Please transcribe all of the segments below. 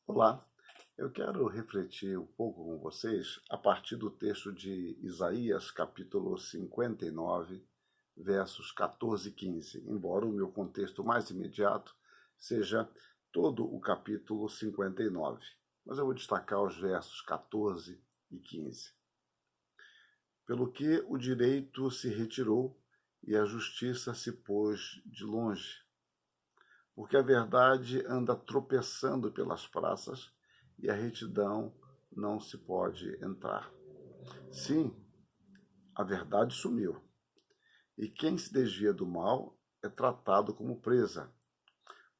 Olá, eu quero refletir um pouco com vocês a partir do texto de Isaías, capítulo 59, versos 14 e 15, embora o meu contexto mais imediato seja todo o capítulo 59, mas eu vou destacar os versos 14 e 15. Pelo que o direito se retirou e a justiça se pôs de longe, porque a verdade anda tropeçando pelas praças e a retidão não se pode entrar. Sim, a verdade sumiu, e quem se desvia do mal é tratado como presa.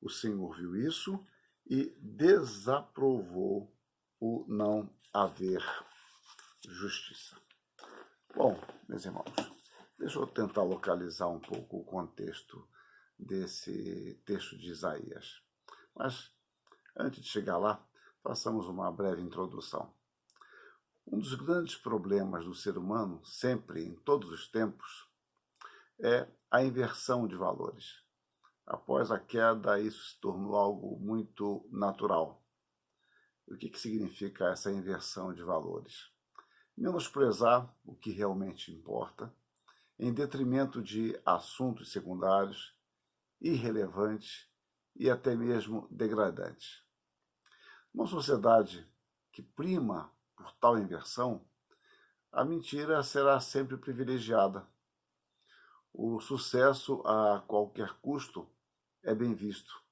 O Senhor viu isso e desaprovou o não haver justiça. Bom, meus irmãos, deixa eu tentar localizar um pouco o contexto desse texto de Isaías. Mas, antes de chegar lá, façamos uma breve introdução. Um dos grandes problemas do ser humano, sempre, em todos os tempos, é a inversão de valores. Após a queda, isso se tornou algo muito natural. O que significa essa inversão de valores? Menosprezar o que realmente importa, em detrimento de assuntos secundários, irrelevantes e até mesmo degradantes. Numa sociedade que prima por tal inversão, a mentira será sempre privilegiada. O sucesso a qualquer custo é bem visto.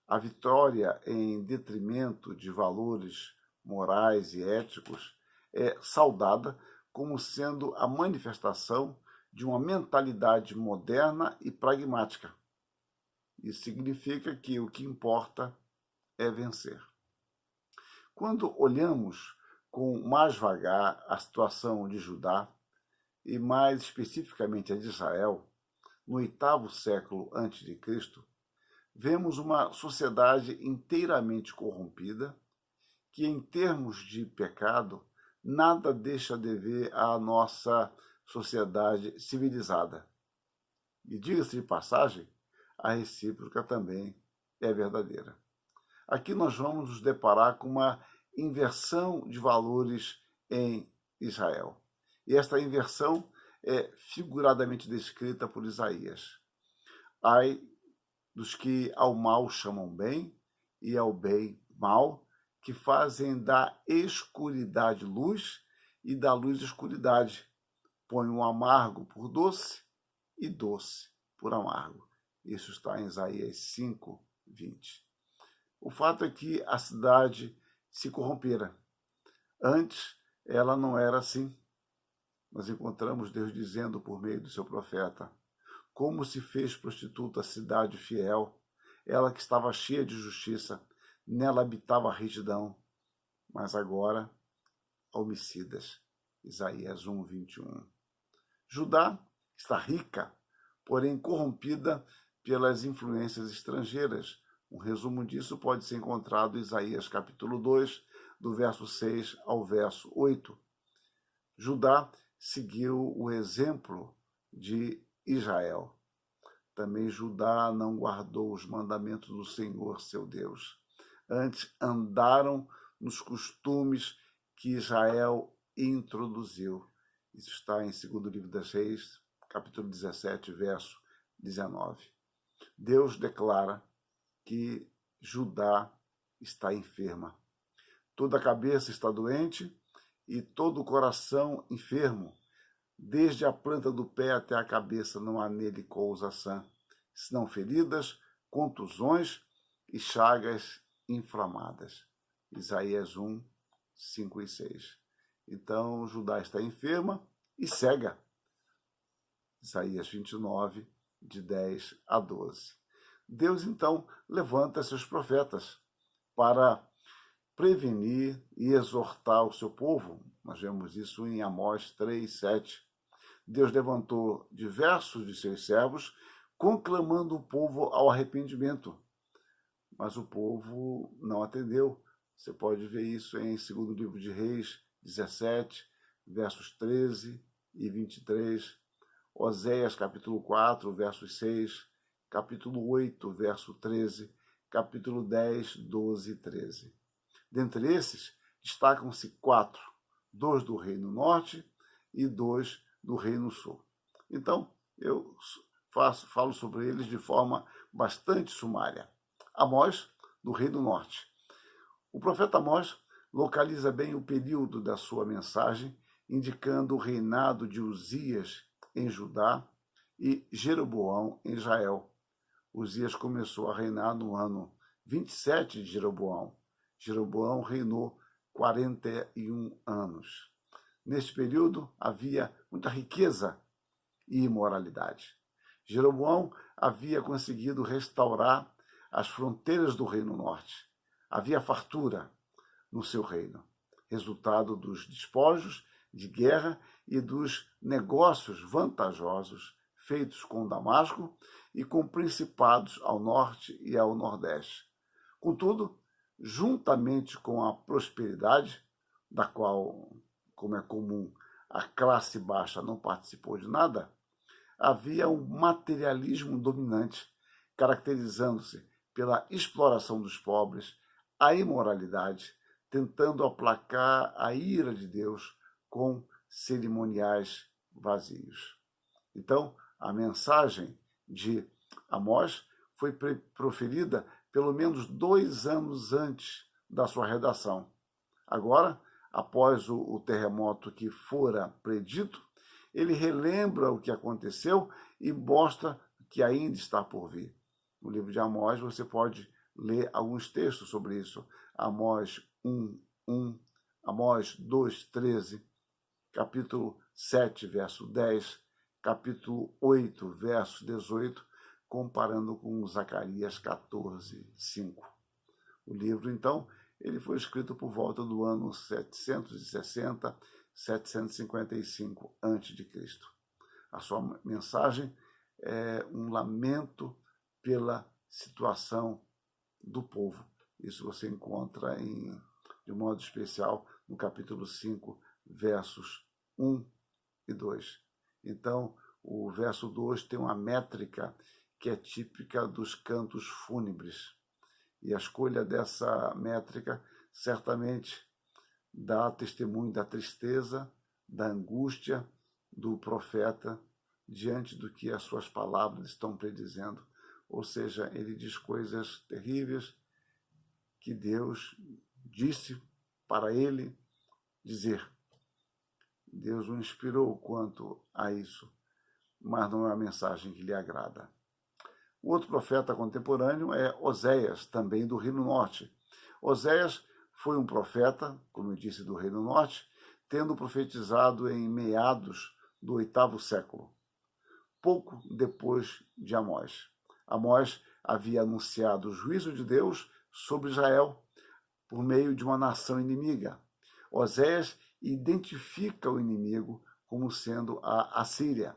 A vitória em detrimento de valores morais e éticos é saudada como sendo a manifestação de uma mentalidade moderna e pragmática. Isso significa que o que importa é vencer. Quando olhamos com mais vagar a situação de Judá, e mais especificamente a de Israel, no 8º século a.C., vemos uma sociedade inteiramente corrompida, que em termos de pecado, nada deixa a dever à nossa sociedade civilizada. E diga-se de passagem, a recíproca também é verdadeira. Aqui nós vamos nos deparar com uma inversão de valores em Israel. E esta inversão é figuradamente descrita por Isaías. Ai dos que ao mal chamam bem e ao bem mal, que fazem da escuridade luz e da luz escuridade. Põem o amargo por doce e doce por amargo. Isso está em Isaías 5, 20. O fato é que a cidade se corrompera. Antes, ela não era assim. Nós encontramos Deus dizendo por meio do seu profeta: como se fez prostituta a cidade fiel, ela que estava cheia de justiça, nela habitava a retidão, mas agora homicidas. Isaías 1, 21. Judá está rica, porém corrompida pelas influências estrangeiras. Um resumo disso pode ser encontrado em Isaías capítulo 2, do verso 6 ao verso 8. Judá seguiu o exemplo de Israel. Também Judá não guardou os mandamentos do Senhor, seu Deus. Antes andaram nos costumes que Israel introduziu. Isso está em 2º livro das Reis, capítulo 17, verso 19. Deus declara que Judá está enferma. Toda a cabeça está doente e todo o coração enfermo. Desde a planta do pé até a cabeça não há nele cousa sã, senão feridas, contusões e chagas inflamadas. Isaías 1, 5 e 6. Então, Judá está enferma e cega. Isaías 29, de 10 a 12. Deus, então, levanta seus profetas para prevenir e exortar o seu povo. Nós vemos isso em Amós 3, 7. Deus levantou diversos de seus servos, conclamando o povo ao arrependimento. Mas o povo não atendeu. Você pode ver isso em 2º livro de Reis 17, versos 13 e 23. Oséias capítulo 4, versos 6, capítulo 8, verso 13, capítulo 10, 12 e 13. Dentre esses, destacam-se 4, 2 do Reino Norte e 2 do Reino Sul. Então, eu falo sobre eles de forma bastante sumária. Amós, do Reino Norte. O profeta Amós localiza bem o período da sua mensagem, indicando o reinado de Uzias em Judá e Jeroboão em Israel. Uzias começou a reinar no ano 27 de Jeroboão. Jeroboão reinou 41 anos. Neste período havia muita riqueza e imoralidade. Jeroboão havia conseguido restaurar as fronteiras do Reino Norte. Havia fartura no seu reino, resultado dos despojos de guerra e dos negócios vantajosos feitos com Damasco e com principados ao norte e ao nordeste. Contudo, juntamente com a prosperidade, da qual, como é comum, a classe baixa não participou de nada, havia um materialismo dominante, caracterizando-se pela exploração dos pobres, a imoralidade, tentando aplacar a ira de Deus com cerimoniais vazios. Então, a mensagem de Amós foi proferida pelo menos 2 anos antes da sua redação. Agora, após o terremoto que fora predito, ele relembra o que aconteceu e mostra que ainda está por vir. No livro de Amós, você pode ler alguns textos sobre isso. Amós 1:1, Amós 2:13, capítulo 7, verso 10, capítulo 8, verso 18, comparando com Zacarias 14:5. O livro, então, ele foi escrito por volta do ano 760, 755 a.C. A sua mensagem é um lamento pela situação do povo. Isso você encontra, de modo especial, no capítulo 5, versos 1 e 2. Então, o verso 2 tem uma métrica que é típica dos cantos fúnebres. E a escolha dessa métrica certamente dá testemunho da tristeza, da angústia do profeta diante do que as suas palavras estão predizendo. Ou seja, ele diz coisas terríveis que Deus disse para ele dizer. Deus o inspirou quanto a isso, mas não é a mensagem que lhe agrada. O outro profeta contemporâneo é Oséias, também do Reino Norte. Oséias foi um profeta, como eu disse, do Reino Norte, tendo profetizado em meados do 8º século, pouco depois de Amós. Amós havia anunciado o juízo de Deus sobre Israel por meio de uma nação inimiga. Oséias identifica o inimigo como sendo a Assíria.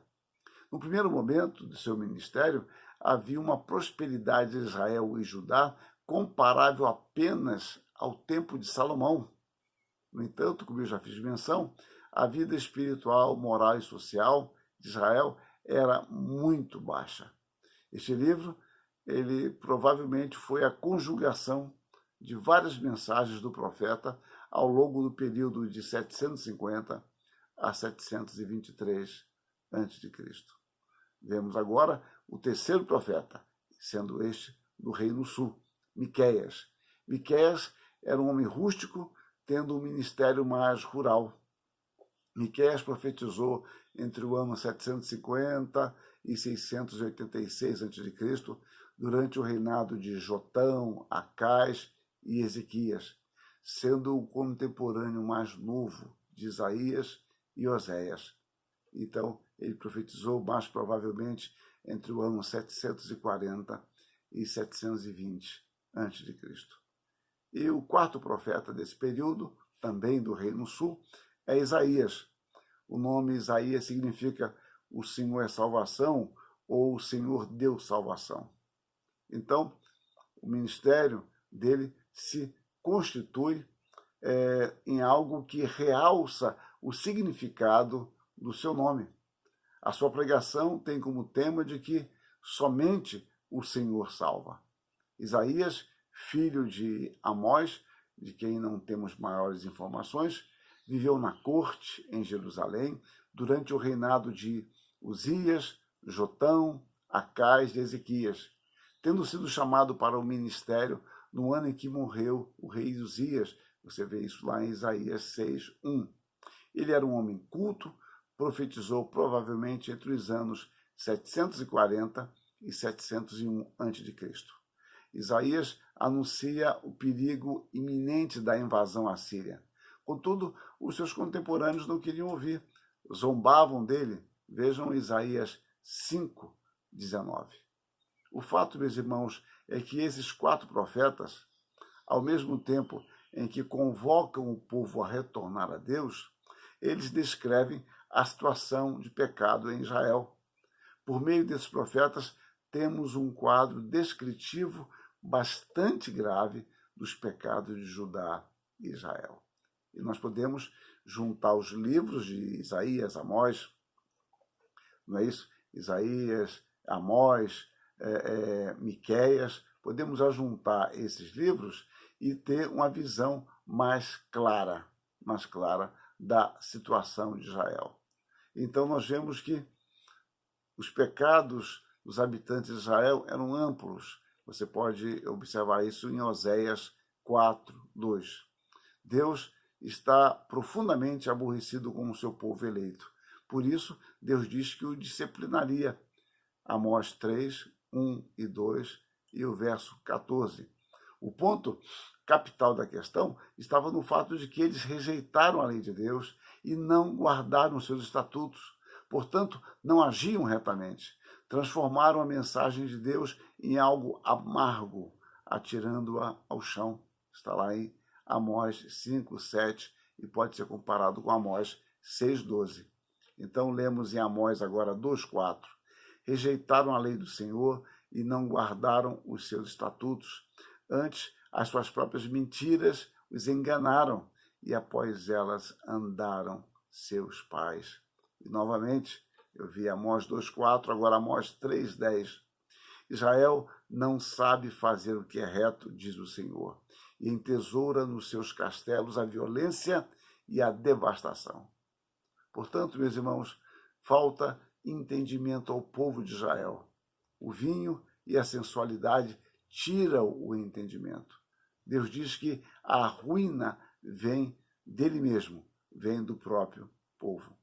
No primeiro momento de seu ministério, havia uma prosperidade de Israel e Judá comparável apenas ao tempo de Salomão. No entanto, como eu já fiz menção, a vida espiritual, moral e social de Israel era muito baixa. Este livro, ele provavelmente foi a conjugação de várias mensagens do profeta ao longo do período de 750 a 723 a.C. Vemos agora o terceiro profeta, sendo este do Reino Sul, Miqueias. Miqueias era um homem rústico, tendo um ministério mais rural. Miqueias profetizou entre o ano 750 e 686 a.C., durante o reinado de Jotão, Acás e Ezequias, sendo o contemporâneo mais novo de Isaías e Oséias. Então, ele profetizou mais provavelmente entre o ano 740 e 720 a.C. E o quarto profeta desse período, também do Reino Sul, é Isaías. O nome Isaías significa o Senhor é salvação ou o Senhor deu salvação. Então, o ministério dele se constitui em algo que realça o significado do seu nome. A sua pregação tem como tema de que somente o Senhor salva. Isaías, filho de Amós, de quem não temos maiores informações, viveu na corte em Jerusalém durante o reinado de Uzias, Jotão, Acás e Ezequias, tendo sido chamado para o ministério no ano em que morreu o rei Uzias. Você vê isso lá em Isaías 6:1. Ele era um homem culto, profetizou provavelmente entre os anos 740 e 701 a.C. Isaías anuncia o perigo iminente da invasão assíria. Contudo, os seus contemporâneos não queriam ouvir, zombavam dele. Vejam Isaías 5:19. O fato, meus irmãos, é que esses 4 profetas, ao mesmo tempo em que convocam o povo a retornar a Deus, eles descrevem a situação de pecado em Israel. Por meio desses profetas, temos um quadro descritivo bastante grave dos pecados de Judá e Israel. E nós podemos juntar os livros de Isaías, Amós, não é isso? Isaías, Amós, Miqueias, podemos ajuntar esses livros e ter uma visão mais clara da situação de Israel. Então nós vemos que os pecados dos habitantes de Israel eram amplos. Você pode observar isso em Oséias 4:2. Deus está profundamente aborrecido com o seu povo eleito. Por isso, Deus diz que o disciplinaria. Amós 3:1 e 2 e o verso 14. O ponto capital da questão estava no fato de que eles rejeitaram a lei de Deus e não guardaram seus estatutos. Portanto, não agiam retamente. Transformaram a mensagem de Deus em algo amargo, atirando-a ao chão. Está lá em Amós 5:7 e pode ser comparado com Amós 6:12. Então, lemos em Amós agora 2:4. Rejeitaram a lei do Senhor e não guardaram os seus estatutos. Antes, as suas próprias mentiras os enganaram e após elas andaram seus pais. E novamente, eu vi Amós 2:4, agora Amós 3:10. Israel não sabe fazer o que é reto, diz o Senhor, e entesoura nos seus castelos a violência e a devastação. Portanto, meus irmãos, falta entendimento ao povo de Israel. O vinho e a sensualidade tiram o entendimento. Deus diz que a ruína vem dele mesmo, vem do próprio povo.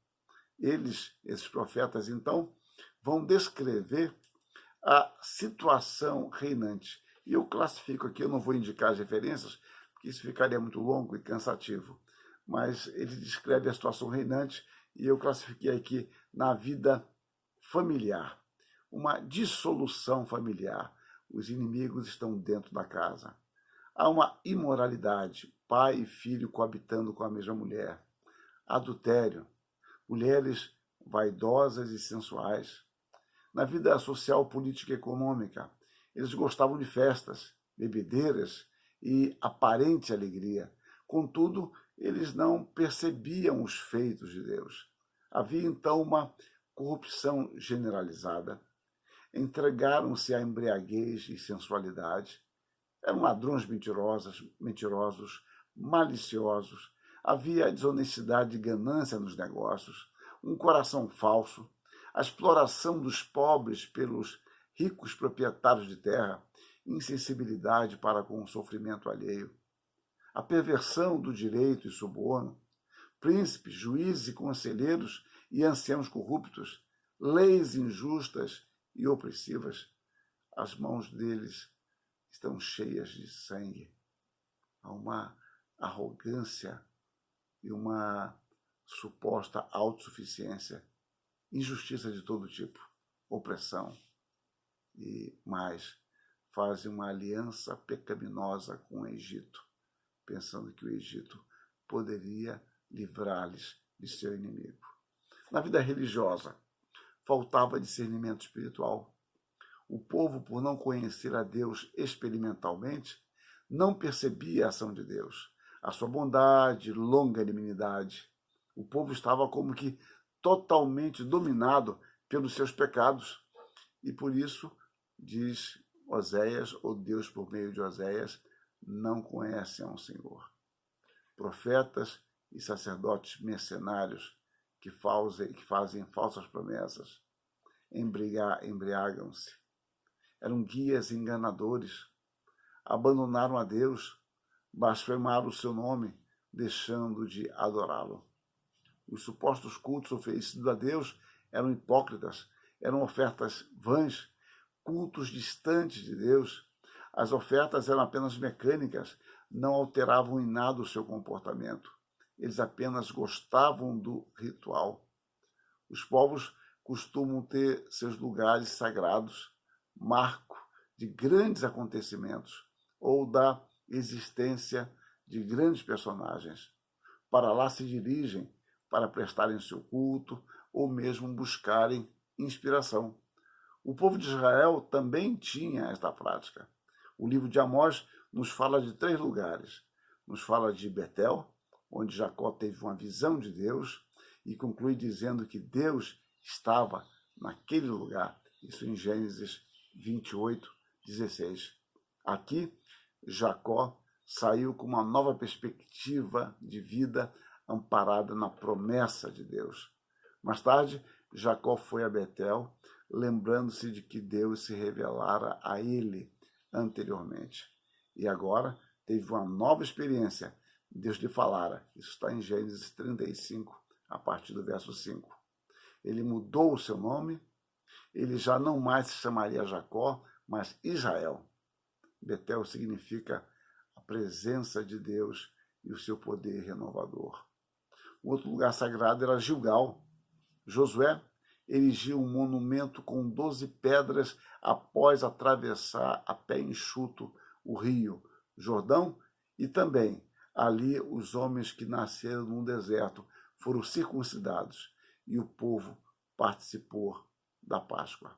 Esses profetas, então, vão descrever a situação reinante. E eu classifico aqui, eu não vou indicar as referências, porque isso ficaria muito longo e cansativo, mas ele descreve a situação reinante e eu classifiquei aqui na vida familiar, uma dissolução familiar. Os inimigos estão dentro da casa. Há uma imoralidade, pai e filho coabitando com a mesma mulher. Adultério, mulheres vaidosas e sensuais. Na vida social, política e econômica, eles gostavam de festas, bebedeiras e aparente alegria. Contudo, eles não percebiam os feitos de Deus. Havia então uma corrupção generalizada. Entregaram-se à embriaguez e sensualidade. Eram ladrões mentirosos, maliciosos. Havia desonestidade e ganância nos negócios, um coração falso, a exploração dos pobres pelos ricos proprietários de terra, insensibilidade para com o sofrimento alheio, a perversão do direito e suborno, príncipes, juízes e conselheiros e anciãos corruptos, leis injustas e opressivas. As mãos deles estão cheias de sangue. Há uma arrogância e uma suposta autossuficiência, injustiça de todo tipo, opressão e mais, fazem uma aliança pecaminosa com o Egito, pensando que o Egito poderia livrá-los de seu inimigo. Na vida religiosa, faltava discernimento espiritual. O povo, por não conhecer a Deus experimentalmente, não percebia a ação de Deus, a sua bondade, longanimidade. O povo estava como que totalmente dominado pelos seus pecados. E por isso, diz Oséias, ou Deus por meio de Oséias, não conhecem ao Senhor. Profetas e sacerdotes mercenários que fazem falsas promessas, embriagam-se. Eram guias enganadores, abandonaram a Deus, blasfemaram o seu nome, deixando de adorá-lo. Os supostos cultos oferecidos a Deus eram hipócritas, eram ofertas vãs, cultos distantes de Deus. As ofertas eram apenas mecânicas, não alteravam em nada o seu comportamento. Eles apenas gostavam do ritual. Os povos costumam ter seus lugares sagrados, marco de grandes acontecimentos ou da existência de grandes personagens. Para lá se dirigem para prestarem seu culto ou mesmo buscarem inspiração. O povo de Israel também tinha esta prática. O livro de Amós nos fala de 3 lugares. Nos fala de Betel, onde Jacó teve uma visão de Deus, e conclui dizendo que Deus estava naquele lugar. Isso em Gênesis 28, 16. Aqui, Jacó saiu com uma nova perspectiva de vida amparada na promessa de Deus. Mais tarde, Jacó foi a Betel, lembrando-se de que Deus se revelara a ele anteriormente. E agora teve uma nova experiência. Deus lhe falara. Isso está em Gênesis 35, a partir do verso 5. Ele mudou o seu nome. Ele já não mais se chamaria Jacó, mas Israel. Betel significa a presença de Deus e o seu poder renovador. O outro lugar sagrado era Gilgal. Josué erigiu um monumento com 12 pedras após atravessar a pé enxuto o rio Jordão, e também ali os homens que nasceram no deserto foram circuncidados e o povo participou da Páscoa.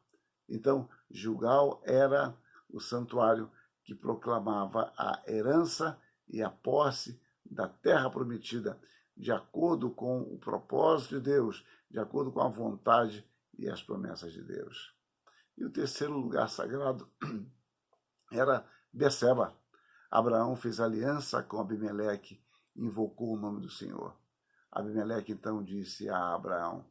Então, Gilgal era o santuário que proclamava a herança e a posse da terra prometida, de acordo com o propósito de Deus, de acordo com a vontade e as promessas de Deus. E o terceiro lugar sagrado era Beceba. Abraão fez aliança com Abimeleque e invocou o nome do Senhor. Abimeleque então disse a Abraão: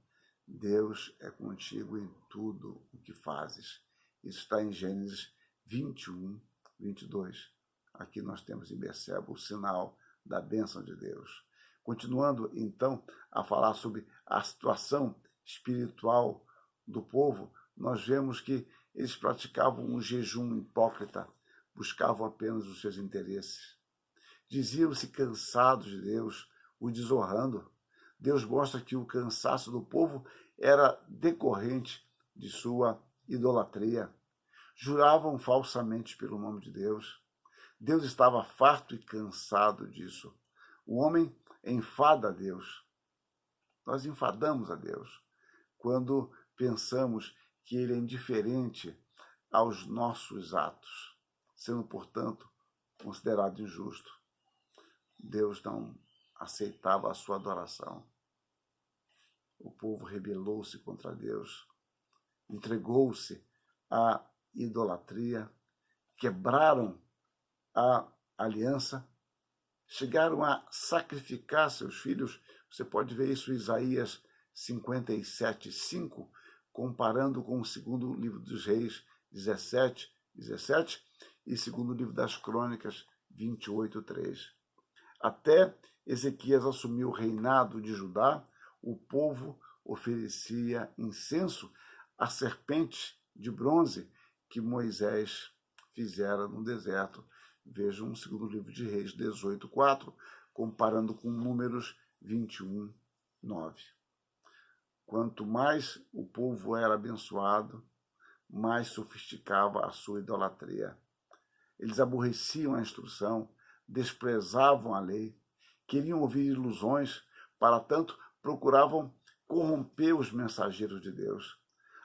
Deus é contigo em tudo o que fazes. Isso está em Gênesis 21, 22. Aqui nós temos em Beceba o sinal da bênção de Deus. Continuando, então, a falar sobre a situação espiritual do povo, nós vemos que eles praticavam um jejum hipócrita, buscavam apenas os seus interesses. Diziam-se cansados de Deus, o desonrando. Deus mostra que o cansaço do povo era decorrente de sua idolatria. Juravam falsamente pelo nome de Deus. Deus estava farto e cansado disso. O homem enfada a Deus. Nós enfadamos a Deus quando pensamos que Ele é indiferente aos nossos atos, sendo, portanto, considerado injusto. Deus não aceitava a sua adoração. O povo rebelou-se contra Deus, entregou-se à idolatria, quebraram a aliança, chegaram a sacrificar seus filhos. Você pode ver isso em Isaías 57, 5, comparando com o segundo livro dos Reis 17, 17 e segundo livro das Crônicas 28, 3. Até Ezequias assumiu o reinado de Judá, o povo oferecia incenso à serpente de bronze que Moisés fizera no deserto. Vejam o segundo livro de Reis 18, 4, comparando com Números 21, 9. Quanto mais o povo era abençoado, mais sofisticava a sua idolatria. Eles aborreciam a instrução, desprezavam a lei, queriam ouvir ilusões, para tanto procuravam corromper os mensageiros de Deus.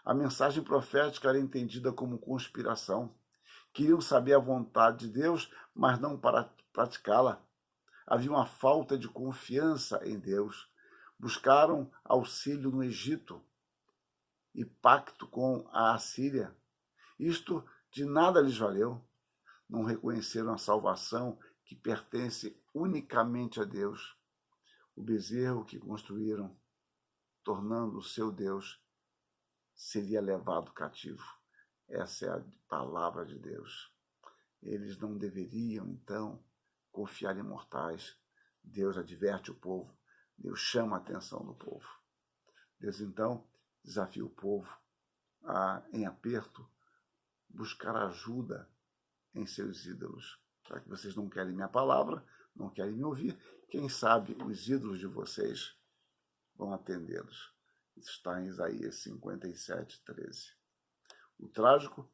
A mensagem profética era entendida como conspiração. Queriam saber a vontade de Deus, mas não para praticá-la. Havia uma falta de confiança em Deus. Buscaram auxílio no Egito e pacto com a Assíria. Isto de nada lhes valeu. Não reconheceram a salvação que pertence unicamente a Deus. O bezerro que construíram, tornando o seu Deus, seria levado cativo. Essa é a palavra de Deus. Eles não deveriam, então, confiar em mortais. Deus adverte o povo. Deus chama a atenção do povo. Deus, então, desafia o povo a, em aperto, buscar ajuda em seus ídolos. Já que vocês não querem minha palavra, não querem me ouvir, quem sabe os ídolos de vocês vão atendê-los. Isso está em Isaías 57, 13. O trágico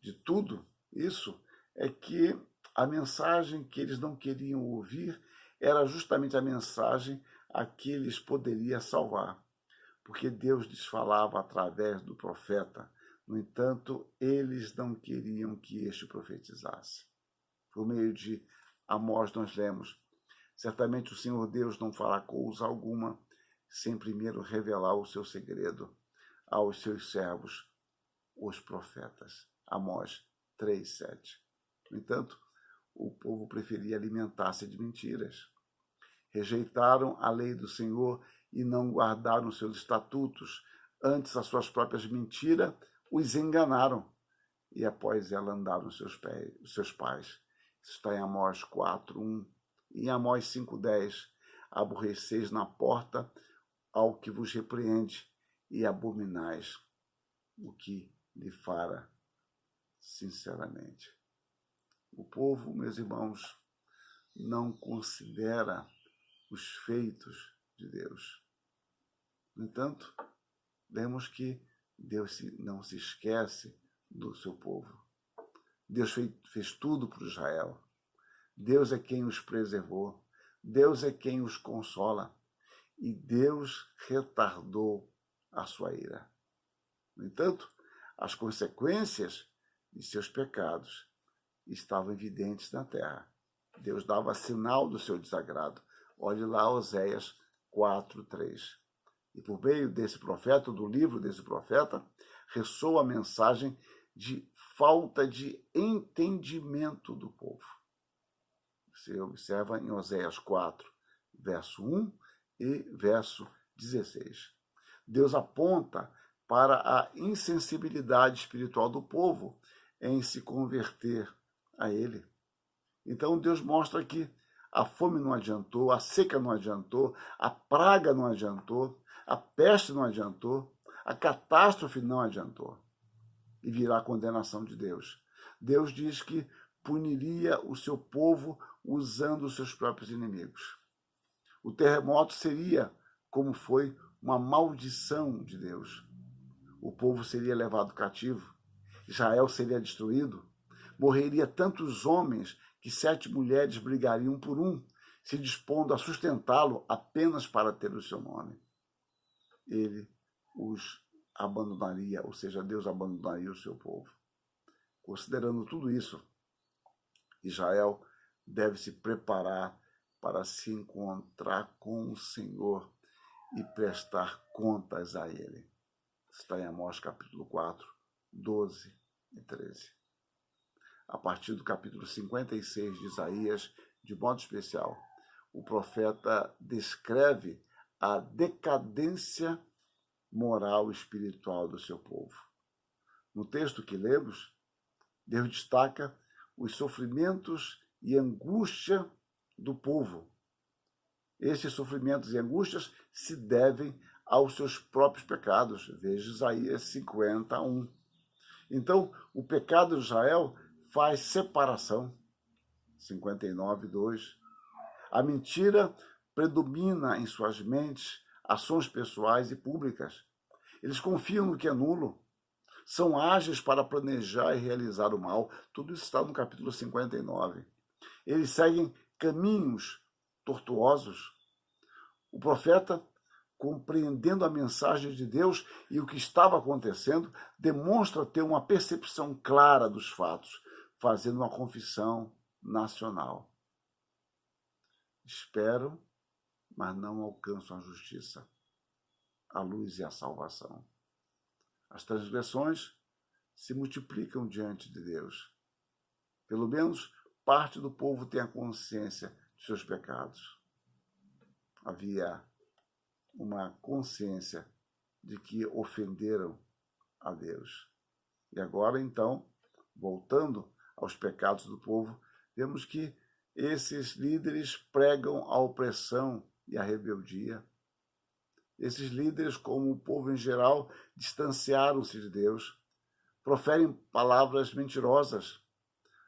de tudo isso é que a mensagem que eles não queriam ouvir era justamente a mensagem a que eles poderiam salvar, porque Deus lhes falava através do profeta. No entanto, eles não queriam que este profetizasse. Por meio de Amós nós lemos: certamente o Senhor Deus não fará coisa alguma sem primeiro revelar o seu segredo aos seus servos, os profetas. Amós 3:7. No entanto, o povo preferia alimentar-se de mentiras. Rejeitaram a lei do Senhor e não guardaram seus estatutos. Antes, as suas próprias mentiras os enganaram, e após ela andaram os seus pais. Isso está em Amós 4:1. E em Amós 5:10. Aborreceis na porta ao que vos repreende, e abominais o que lhe fara sinceramente. O povo, meus irmãos, não considera os feitos de Deus. No entanto, vemos que Deus não se esquece do seu povo. Deus fez tudo por Israel. Deus é quem os preservou. Deus é quem os consola. E Deus retardou a sua ira. No entanto, as consequências de seus pecados estavam evidentes na terra. Deus dava sinal do seu desagrado. Olhe lá Oséias 4:3. E por meio desse profeta, do livro desse profeta, ressoa a mensagem de falta de entendimento do povo. Você observa em Oséias 4, verso 1 e verso 16. Deus aponta para a insensibilidade espiritual do povo em se converter a ele. Então Deus mostra que a fome não adiantou, a seca não adiantou, a praga não adiantou, a peste não adiantou, a catástrofe não adiantou. E virá a condenação de Deus. Deus diz que puniria o seu povo usando os seus próprios inimigos. O terremoto seria, como foi, uma maldição de Deus. O povo seria levado cativo, Israel seria destruído, morreria tantos homens que 7 mulheres brigariam por um, se dispondo a sustentá-lo apenas para ter o seu nome. Ele os abandonaria, ou seja, Deus abandonaria o seu povo. Considerando tudo isso, Israel deve se preparar para se encontrar com o Senhor e prestar contas a ele. Está em Amós capítulo 4, 12 e 13. A partir do capítulo 56 de Isaías, de modo especial, o profeta descreve a decadência moral e espiritual do seu povo. No texto que lemos, Deus destaca os sofrimentos e angústia do povo. Esses sofrimentos e angústias se devem aos seus próprios pecados. Veja Isaías 50:1. Então, o pecado de Israel faz separação. 59:2. A mentira predomina em suas mentes, ações pessoais e públicas. Eles confiam no que é nulo. São ágeis para planejar e realizar o mal. Tudo isso está no capítulo 59. Eles seguem caminhos tortuosos. O profeta, compreendendo a mensagem de Deus e o que estava acontecendo, demonstra ter uma percepção clara dos fatos, fazendo uma confissão nacional. Espero, mas não alcanço a justiça, a luz e a salvação. As transgressões se multiplicam diante de Deus. Pelo menos parte do povo tem a consciência de seus pecados. Havia uma consciência de que ofenderam a Deus. E agora, então, voltando aos pecados do povo, vemos que esses líderes pregam a opressão e a rebeldia. Esses líderes, como o povo em geral, distanciaram-se de Deus, proferem palavras mentirosas.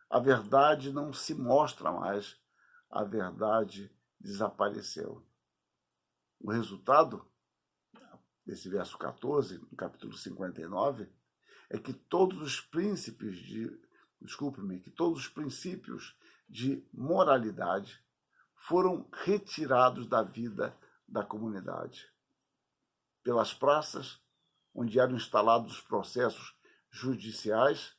A verdade não se mostra mais, a verdade desapareceu. O resultado desse verso 14, no capítulo 59, é que todos os princípios de moralidade foram retirados da vida da comunidade. Pelas praças, onde eram instalados os processos judiciais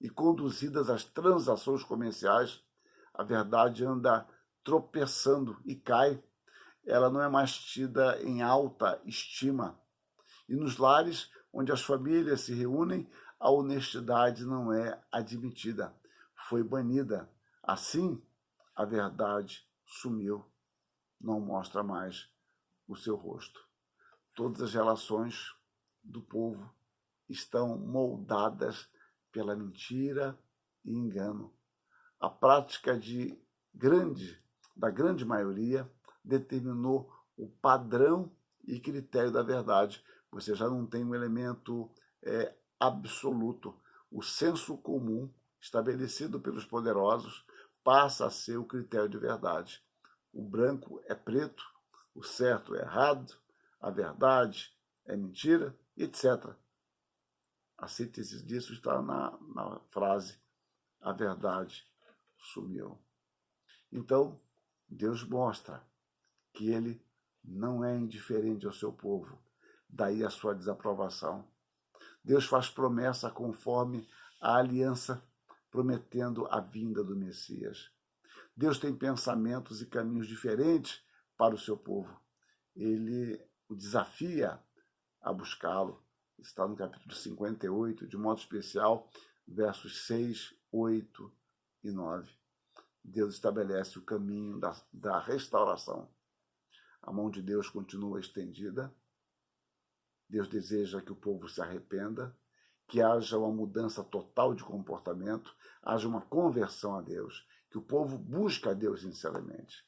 e conduzidas as transações comerciais, a verdade anda tropeçando e cai. Ela não é mais tida em alta estima. E nos lares onde as famílias se reúnem, a honestidade não é admitida, foi banida. Assim, a verdade sumiu, não mostra mais o seu rosto. Todas as relações do povo estão moldadas pela mentira e engano. A prática da grande maioria determinou o padrão e critério da verdade. Você já não tem um elemento absoluto. O senso comum estabelecido pelos poderosos passa a ser o critério de verdade. O branco é preto, o certo é errado, a verdade é mentira, etc. A síntese disso está na frase: a verdade sumiu. Então, Deus mostra que ele não é indiferente ao seu povo, daí a sua desaprovação. Deus faz promessa conforme a aliança, prometendo a vinda do Messias. Deus tem pensamentos e caminhos diferentes para o seu povo. Ele o desafia a buscá-lo. Está no capítulo 58, de modo especial, versos 6, 8 e 9. Deus estabelece o caminho da restauração. A mão de Deus continua estendida. Deus deseja que o povo se arrependa, que haja uma mudança total de comportamento, haja uma conversão a Deus, que o povo busque a Deus sinceramente.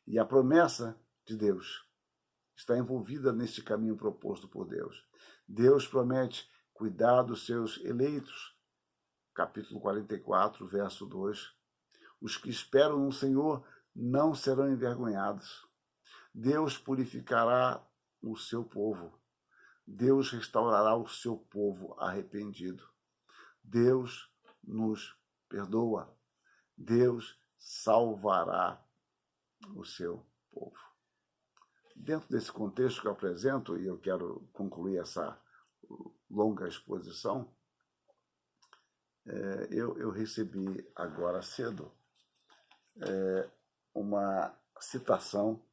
E a promessa de Deus está envolvida neste caminho proposto por Deus. Deus promete cuidar dos seus eleitos. Capítulo 44, verso 2. Os que esperam no Senhor não serão envergonhados. Deus purificará o seu povo. Deus restaurará o seu povo arrependido. Deus nos perdoa. Deus salvará o seu povo. Dentro desse contexto que eu apresento, e eu quero concluir essa longa exposição, eu recebi agora cedo uma citação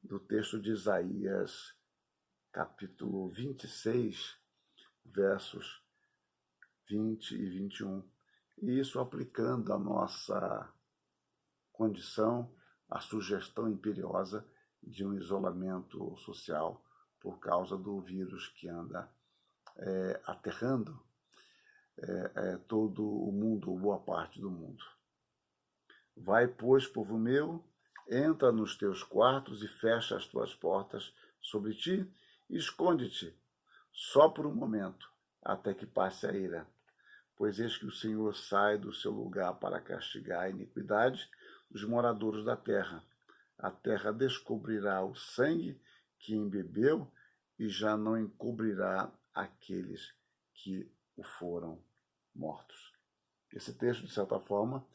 do texto de Isaías, capítulo 26, versos 20 e 21. E isso aplicando a nossa condição, a sugestão imperiosa de um isolamento social por causa do vírus que anda aterrando todo o mundo, ou boa parte do mundo. Vai, pois, povo meu, entra nos teus quartos e fecha as tuas portas sobre ti e esconde-te, só por um momento, até que passe a ira. Pois eis que o Senhor sai do seu lugar para castigar a iniquidade dos moradores da terra. A terra descobrirá o sangue que embebeu e já não encobrirá aqueles que o foram mortos. Esse texto, de certa forma,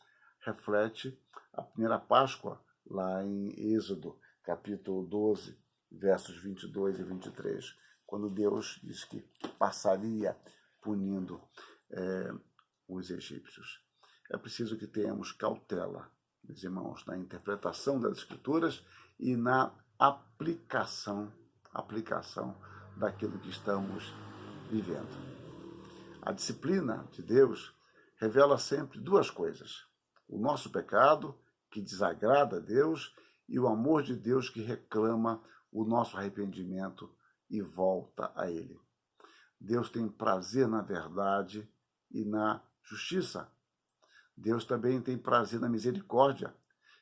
reflete a primeira Páscoa, lá em Êxodo, capítulo 12, versos 22 e 23, quando Deus diz que passaria punindo os egípcios. É preciso que tenhamos cautela, meus irmãos, na interpretação das Escrituras e na aplicação daquilo que estamos vivendo. A disciplina de Deus revela sempre duas coisas: o nosso pecado, que desagrada a Deus, e o amor de Deus, que reclama o nosso arrependimento e volta a Ele. Deus tem prazer na verdade e na justiça. Deus também tem prazer na misericórdia.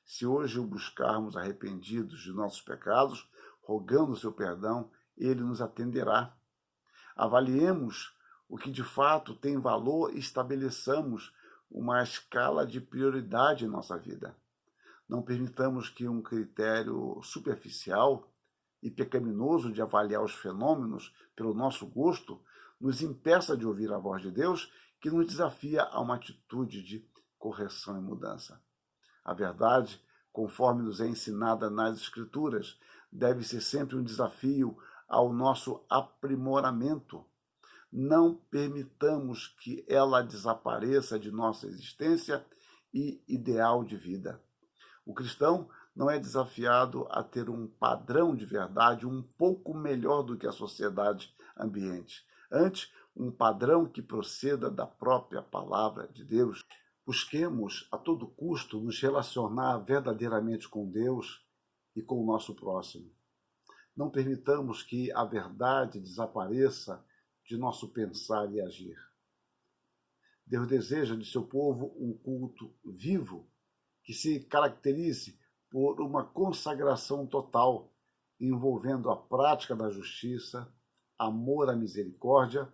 Se hoje o buscarmos arrependidos de nossos pecados, rogando o seu perdão, Ele nos atenderá. Avaliemos o que de fato tem valor e estabeleçamos uma escala de prioridade em nossa vida. Não permitamos que um critério superficial e pecaminoso de avaliar os fenômenos pelo nosso gosto nos impeça de ouvir a voz de Deus, que nos desafia a uma atitude de correção e mudança. A verdade, conforme nos é ensinada nas Escrituras, deve ser sempre um desafio ao nosso aprimoramento. Não permitamos que ela desapareça de nossa existência e ideal de vida. O cristão não é desafiado a ter um padrão de verdade um pouco melhor do que a sociedade ambiente. Antes, um padrão que proceda da própria palavra de Deus. Busquemos a todo custo nos relacionar verdadeiramente com Deus e com o nosso próximo. Não permitamos que a verdade desapareça de nosso pensar e agir. Deus deseja de seu povo um culto vivo, que se caracterize por uma consagração total, envolvendo a prática da justiça, amor à misericórdia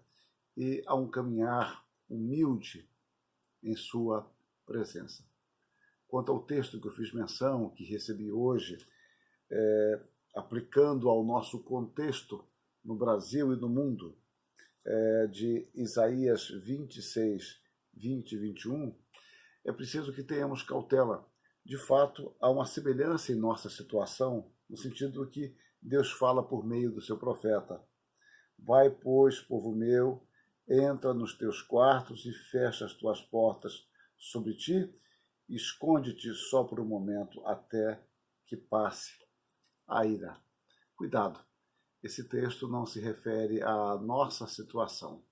e a um caminhar humilde em sua presença. Quanto ao texto que eu fiz menção, que recebi hoje, aplicando ao nosso contexto no Brasil e no mundo, de Isaías 26, 20 e 21, é preciso que tenhamos cautela. De fato, há uma semelhança em nossa situação, no sentido que Deus fala por meio do seu profeta. Vai, pois, povo meu, entra nos teus quartos e fecha as tuas portas sobre ti, esconde-te só por um momento até que passe a ira. Cuidado, esse texto não se refere à nossa situação.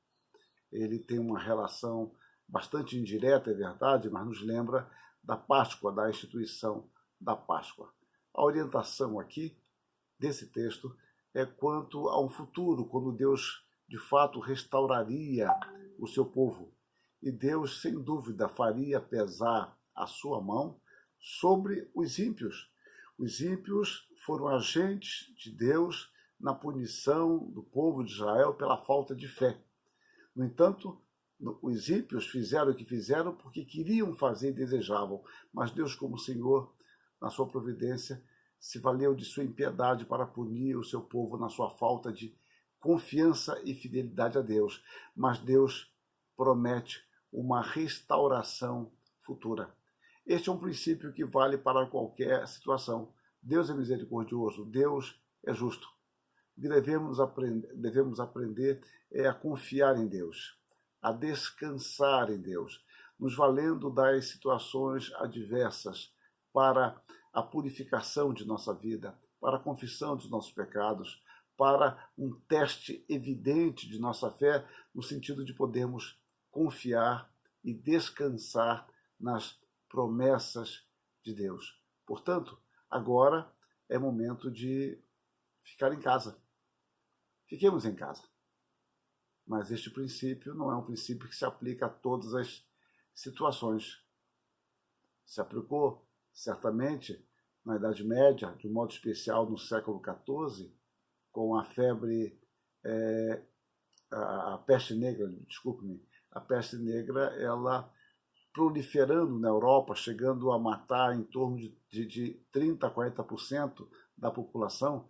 Ele tem uma relação bastante indireta, é verdade, mas nos lembra da Páscoa, da instituição da Páscoa. A orientação aqui desse texto é quanto a um futuro, quando Deus de fato restauraria o seu povo. E Deus, sem dúvida, faria pesar a sua mão sobre os ímpios. Os ímpios foram agentes de Deus na punição do povo de Israel pela falta de fé. No entanto, os ímpios fizeram o que fizeram porque queriam fazer e desejavam, mas Deus, como Senhor, na sua providência, se valeu de sua impiedade para punir o seu povo na sua falta de confiança e fidelidade a Deus. Mas Deus promete uma restauração futura. Este é um princípio que vale para qualquer situação. Deus é misericordioso, Deus é justo. Devemos aprender a confiar em Deus, a descansar em Deus, nos valendo das situações adversas para a purificação de nossa vida, para a confissão dos nossos pecados, para um teste evidente de nossa fé, no sentido de podermos confiar e descansar nas promessas de Deus. Portanto, agora é momento de ficar em casa. Fiquemos em casa. Mas este princípio não é um princípio que se aplica a todas as situações. Se aplicou, certamente, na Idade Média, de um modo especial no século XIV, com a febre, a peste negra, desculpe-me, a peste negra, ela proliferando na Europa, chegando a matar em torno de 30% a 40% da população,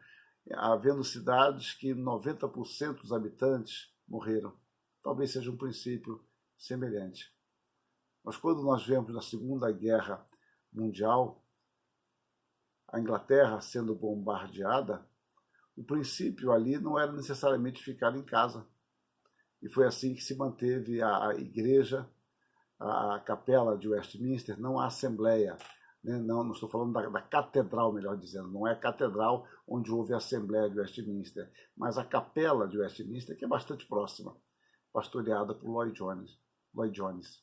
havendo cidades que 90% dos habitantes morreram. Talvez seja um princípio semelhante. Mas quando nós vemos na Segunda Guerra Mundial a Inglaterra sendo bombardeada, o princípio ali não era necessariamente ficar em casa. E foi assim que se manteve a igreja, a capela de Westminster, não a Assembleia. Não estou falando da catedral, melhor dizendo, não é a catedral onde houve a Assembleia de Westminster, mas a capela de Westminster, que é bastante próxima. pastoreada por Lloyd Jones.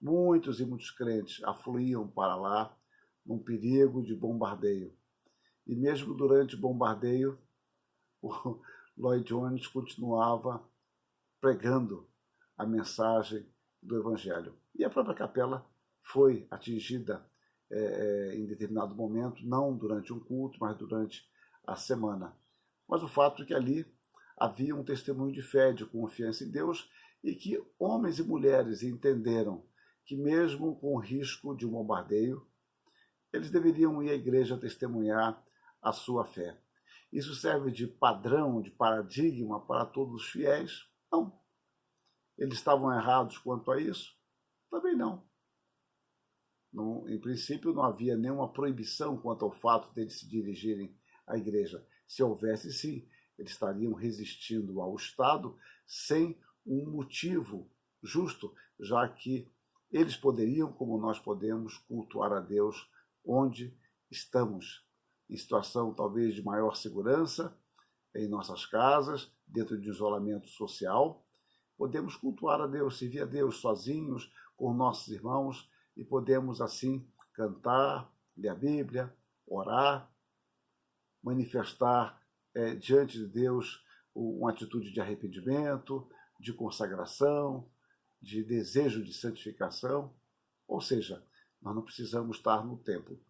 Muitos e muitos crentes afluíam para lá num perigo de bombardeio. E mesmo durante o bombardeio, o Lloyd Jones continuava pregando a mensagem do Evangelho. E a própria capela foi atingida em determinado momento, não durante um culto, mas durante a semana. Mas o fato é que ali havia um testemunho de fé, de confiança em Deus, e que homens e mulheres entenderam que mesmo com o risco de um bombardeio, eles deveriam ir à igreja testemunhar a sua fé. Isso serve de padrão, de paradigma para todos os fiéis? Não. Eles estavam errados quanto a isso? Também não. Em princípio, não havia nenhuma proibição quanto ao fato deles se dirigirem à igreja. Se houvesse, sim, eles estariam resistindo ao Estado sem um motivo justo, já que eles poderiam, como nós podemos, cultuar a Deus onde estamos, em situação talvez de maior segurança, em nossas casas, dentro de isolamento social. Podemos cultuar a Deus, servir a Deus sozinhos, com nossos irmãos, e podemos assim cantar, ler a Bíblia, orar, manifestar diante de Deus uma atitude de arrependimento, de consagração, de desejo de santificação. Ou seja, nós não precisamos estar no templo.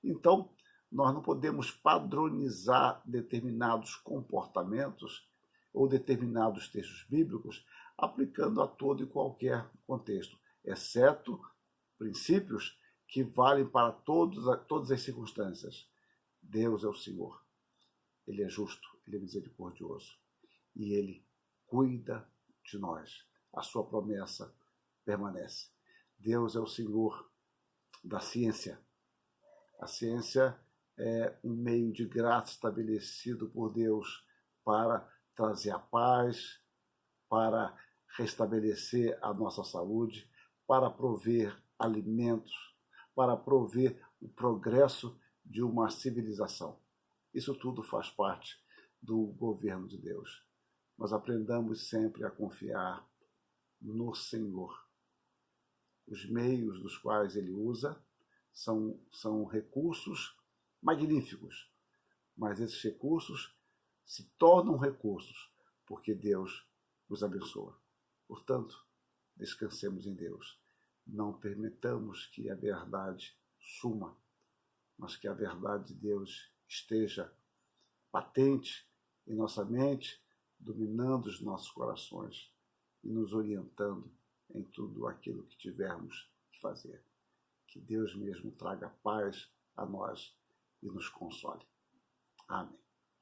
Então, nós não podemos padronizar determinados comportamentos ou determinados textos bíblicos aplicando a todo e qualquer contexto, exceto princípios que valem para todas as circunstâncias. Deus é o Senhor. Ele é justo, Ele é misericordioso. E Ele cuida de nós. A sua promessa permanece. Deus é o Senhor da ciência. A ciência é um meio de graça estabelecido por Deus para trazer a paz, para restabelecer a nossa saúde, para prover alimentos, para prover o progresso de uma civilização. Isso tudo faz parte do governo de Deus. Nós aprendamos sempre a confiar no Senhor. Os meios dos quais Ele usa são recursos magníficos, mas esses recursos se tornam recursos porque Deus os abençoa. Portanto, descansemos em Deus. Não permitamos que a verdade suma, mas que a verdade de Deus esteja patente em nossa mente, dominando os nossos corações e nos orientando em tudo aquilo que tivermos que fazer. Que Deus mesmo traga paz a nós e nos console. Amém.